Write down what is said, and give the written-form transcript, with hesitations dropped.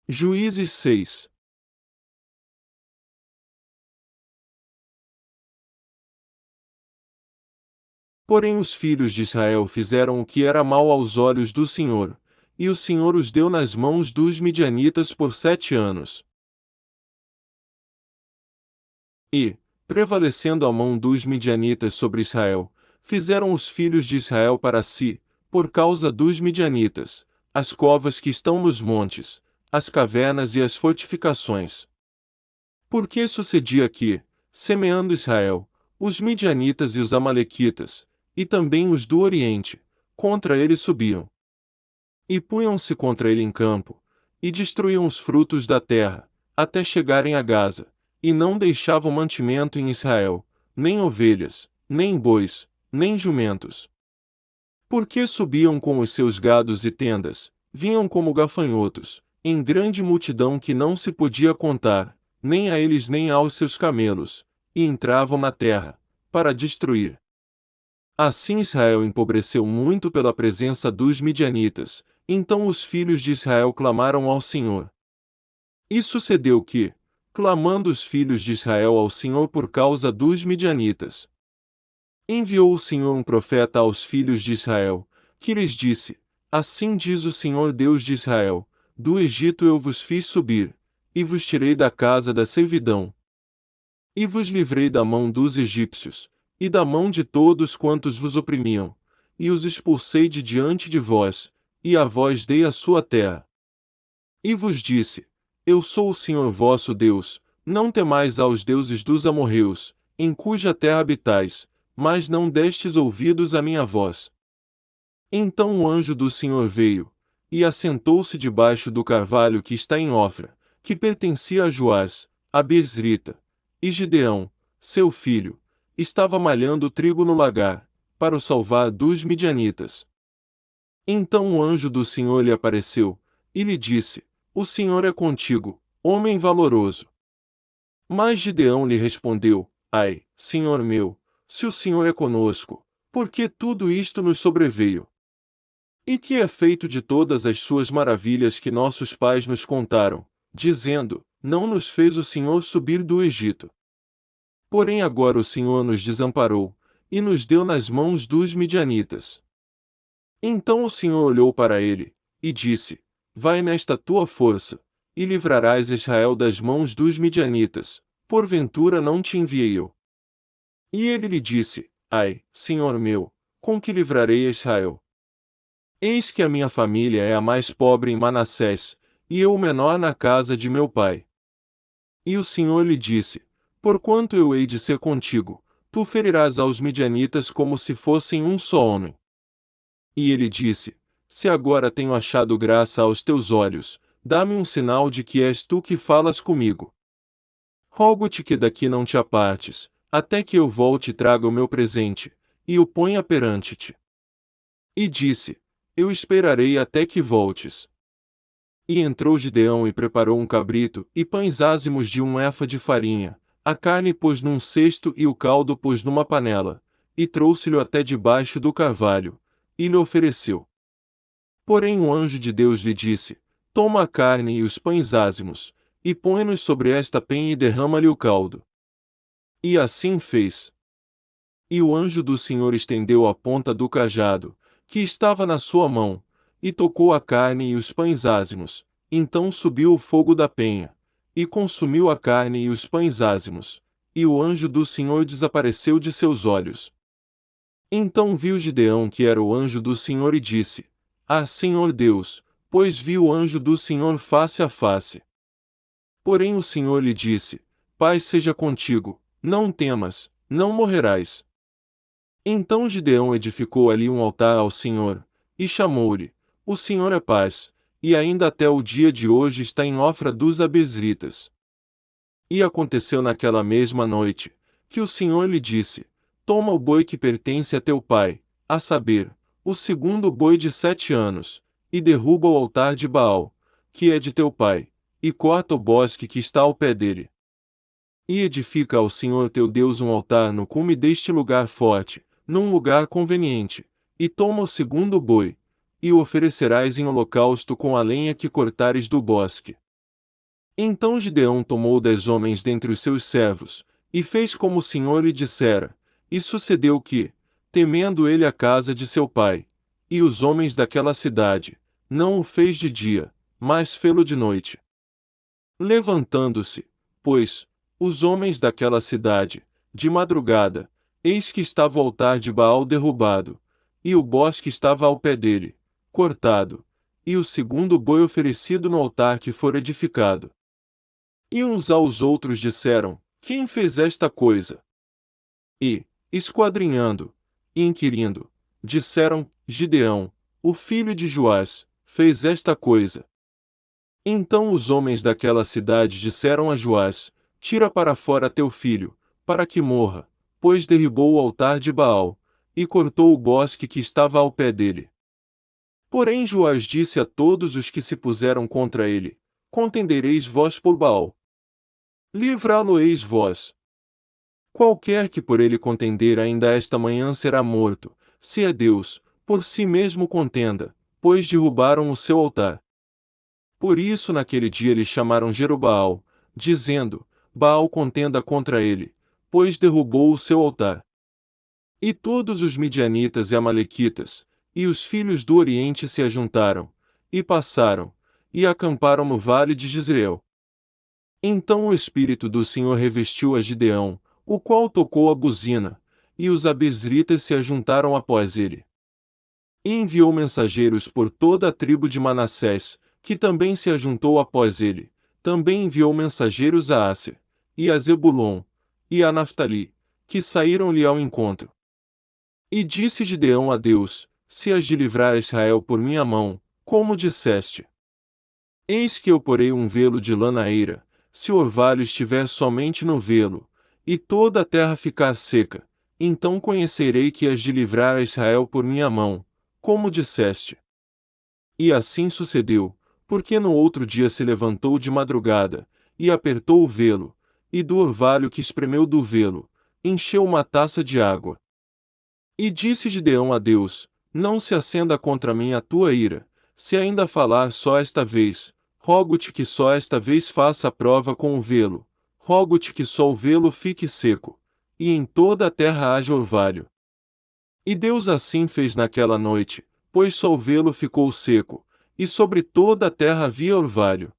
Juízes 6. Porém os filhos de Israel fizeram o que era mal aos olhos do Senhor, e o Senhor os deu nas mãos dos midianitas por 7 anos. E, prevalecendo a mão dos midianitas sobre Israel, fizeram os filhos de Israel para si, por causa dos midianitas, as covas que estão nos montes, as cavernas e as fortificações. Porque sucedia que, semeando Israel, os midianitas e os amalequitas, e também os do Oriente, contra ele subiam. E punham-se contra ele em campo, e destruíam os frutos da terra, até chegarem a Gaza, e não deixavam mantimento em Israel, nem ovelhas, nem bois, nem jumentos. Porque subiam com os seus gados e tendas, vinham como gafanhotos, em grande multidão que não se podia contar, nem a eles nem aos seus camelos, e entravam na terra, para destruir. Assim Israel empobreceu muito pela presença dos midianitas, então os filhos de Israel clamaram ao Senhor. E sucedeu que, clamando os filhos de Israel ao Senhor por causa dos midianitas, enviou o Senhor um profeta aos filhos de Israel, que lhes disse: Assim diz o Senhor Deus de Israel: Do Egito eu vos fiz subir, e vos tirei da casa da servidão, e vos livrei da mão dos egípcios, e da mão de todos quantos vos oprimiam, e os expulsei de diante de vós, e a vós dei a sua terra. E vos disse: Eu sou o Senhor vosso Deus, não temais aos deuses dos amorreus, em cuja terra habitais, mas não destes ouvidos à minha voz. Então o anjo do Senhor veio, e assentou-se debaixo do carvalho que está em Ofra, que pertencia a Joás, a Besrita, e Gideão, seu filho, estava malhando trigo no lagar, para o salvar dos midianitas. Então o anjo do Senhor lhe apareceu, e lhe disse: O Senhor é contigo, homem valoroso. Mas Gideão lhe respondeu: Ai, Senhor meu, se o Senhor é conosco, por que tudo isto nos sobreveio? E que é feito de todas as suas maravilhas que nossos pais nos contaram, dizendo: Não nos fez o Senhor subir do Egito. Porém agora o Senhor nos desamparou, e nos deu nas mãos dos midianitas. Então o Senhor olhou para ele, e disse: Vai nesta tua força, e livrarás Israel das mãos dos midianitas, porventura não te enviei eu. E ele lhe disse: Ai, Senhor meu, com que livrarei Israel? Eis que a minha família é a mais pobre em Manassés, e eu o menor na casa de meu pai. E o Senhor lhe disse: Porquanto eu hei de ser contigo, tu ferirás aos midianitas como se fossem um só homem. E ele disse: Se agora tenho achado graça aos teus olhos, dá-me um sinal de que és tu que falas comigo. Rogo-te que daqui não te apartes, até que eu volte e traga o meu presente, e o ponha perante-te. E disse: Eu esperarei até que voltes. E entrou Gideão e preparou um cabrito, e pães ázimos de 1 efa de farinha, a carne pôs num cesto e o caldo pôs numa panela, e trouxe-lhe até debaixo do carvalho, e lhe ofereceu. Porém o anjo de Deus lhe disse: Toma a carne e os pães ázimos, e põe-nos sobre esta penha e derrama-lhe o caldo. E assim fez. E o anjo do Senhor estendeu a ponta do cajado, que estava na sua mão, e tocou a carne e os pães ázimos, então subiu o fogo da penha, e consumiu a carne e os pães ázimos, e o anjo do Senhor desapareceu de seus olhos. Então viu Gideão que era o anjo do Senhor e disse: Ah, Senhor Deus, pois vi o anjo do Senhor face a face. Porém o Senhor lhe disse: Paz seja contigo, não temas, não morrerás. Então Gideão edificou ali um altar ao Senhor, e chamou-lhe: O Senhor é paz, e ainda até o dia de hoje está em Ofra dos Abesritas. E aconteceu naquela mesma noite, que o Senhor lhe disse: Toma o boi que pertence a teu pai, a saber, o segundo boi de 7 anos, e derruba o altar de Baal, que é de teu pai, e corta o bosque que está ao pé dele. E edifica ao Senhor teu Deus um altar no cume deste lugar forte, num lugar conveniente, e toma o segundo boi, e o oferecerás em holocausto com a lenha que cortares do bosque. Então Gideão tomou 10 homens dentre os seus servos, e fez como o Senhor lhe dissera, e sucedeu que, temendo ele a casa de seu pai, e os homens daquela cidade, não o fez de dia, mas fê-lo de noite. Levantando-se, pois, os homens daquela cidade, de madrugada, eis que estava o altar de Baal derrubado, e o bosque estava ao pé dele, cortado, e o segundo boi oferecido no altar que fora edificado. E uns aos outros disseram: Quem fez esta coisa? E, esquadrinhando, e inquirindo, disseram: Gideão, o filho de Joás, fez esta coisa. Então os homens daquela cidade disseram a Joás: Tira para fora teu filho, para que morra, pois derribou o altar de Baal, e cortou o bosque que estava ao pé dele. Porém Joás disse a todos os que se puseram contra ele: Contendereis vós por Baal? Livrá-lo-eis vós. Qualquer que por ele contender ainda esta manhã será morto, se é Deus, por si mesmo contenda, pois derrubaram o seu altar. Por isso naquele dia lhe chamaram Jerubaal, dizendo: Baal contenda contra ele, pois derrubou o seu altar. E todos os midianitas e amalequitas, e os filhos do Oriente se ajuntaram, e passaram, e acamparam no vale de Jezreel. Então o Espírito do Senhor revestiu a Gideão, o qual tocou a buzina, e os abesritas se ajuntaram após ele. E enviou mensageiros por toda a tribo de Manassés, que também se ajuntou após ele. Também enviou mensageiros a Asser, e a Zebulon, e a Naftali, que saíram-lhe ao encontro. E disse Gideão a Deus: Se has de livrar Israel por minha mão, como disseste. Eis que eu porei um velo de lã na eira, se o orvalho estiver somente no velo, e toda a terra ficar seca, então conhecerei que has de livrar a Israel por minha mão, como disseste. E assim sucedeu, porque no outro dia se levantou de madrugada, e apertou o velo, e do orvalho que espremeu do velo, encheu uma taça de água. E disse Gideão a Deus: Não se acenda contra mim a tua ira, se ainda falar só esta vez, rogo-te que só esta vez faça a prova com o velo, rogo-te que só o velo fique seco, e em toda a terra haja orvalho. E Deus assim fez naquela noite, pois só o velo ficou seco, e sobre toda a terra havia orvalho.